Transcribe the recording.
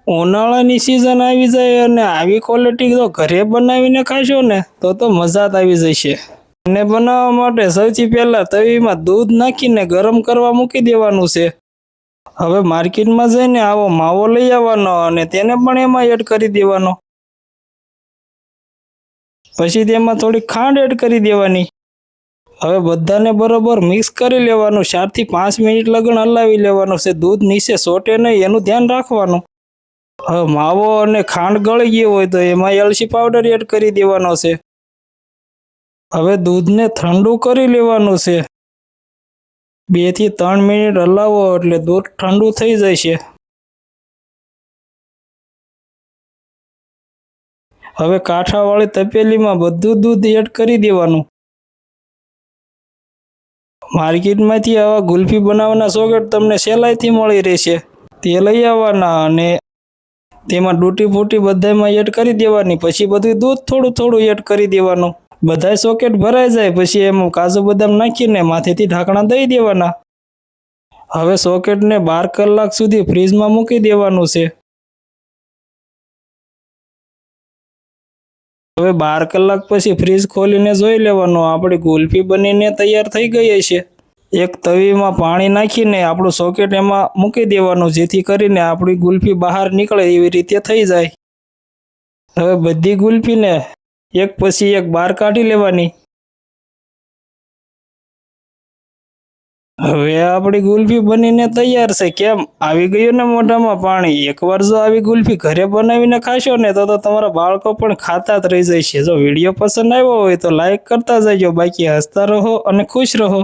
ઉનાળાની સિઝન આવી જાય અને આવી ક્વોલિટી તો ઘરે બનાવીને ખાશો ને તો મજા જ આવી જશે। એને બનાવવા માટે સૌથી પહેલા તવીમાં દૂધ નાખીને ગરમ કરવા મૂકી દેવાનું છે। હવે માર્કેટમાં જઈને આવો માવો લઈ આવવાનો અને તેને પણ એમાં એડ કરી દેવાનો। પછી તેમાં થોડી ખાંડ એડ કરી દેવાની। હવે બધાને બરોબર મિક્સ કરી લેવાનું। 4 થી 5 મિનિટ લગન હલાવી લેવાનું છે। દૂધ નીચે સોટે નહીં એનું ધ્યાન રાખવાનું। હવે માવો અને ખાંડ ગળી ગઈ હોય તો એમાં એલચી પાવડર એડ કરી દેવાનો છે। હવે દૂધને ઠંડુ કરી લેવાનું છે। 2 થી 3 મિનિટ હલાવો એટલે દૂધ ઠંડુ થઈ જશે। હવે કાંઠાવાળી તપેલીમાં બધું દૂધ એડ કરી દેવાનું। માર્કેટમાંથી આવા ગુલ્ફી બનાવવાના સોકેટ તમને સહેલાઈથી મળી રહેશે। તે લઈ આવવાના અને તેમાં ડૂટી ફૂટી બધામાં એડ કરી દેવાની। પછી બધું દૂધ થોડું થોડું એડ કરી દેવાનું। બધાય સોકેટ ભરાઈ જાય પછી એમાં કાજુ બદામ નાખીને માથેથી ઢાંકણા દઈ દેવાના। હવે સોકેટને 12 કલાક સુધી ફ્રીજમાં મૂકી દેવાનું છે। હવે 12 કલાક પછી ફ્રીજ ખોલીને જોઈ લેવાનું આપણી ગુલ્ફી બનીને તૈયાર થઈ ગઈ છે। એક તવીમાં પાણી નાખીને આપણું સોકેટ એમાં મૂકી દેવાનું જેથી કરીને આપણી ગુલ્ફી બહાર નીકળે એવી રીતે થઈ જાય। હવે બધી ગુલ્ફીને એક પછી એક બહાર કાઢી લેવાની। હવે આપણી ગુલ્ફી બનીને તૈયાર છે। કેમ આવી ગયું ને મોઢામાં પાણી? એકવાર જો આવી ગુલ્ફી ઘરે બનાવીને ખાશો ને તો તમારા બાળકો પણ ખાતા જ રહી જશે। જો વિડીયો પસંદ આવ્યો હોય તો લાઈક કરતા જજો, બાકી હસતા રહો અને ખુશ રહો।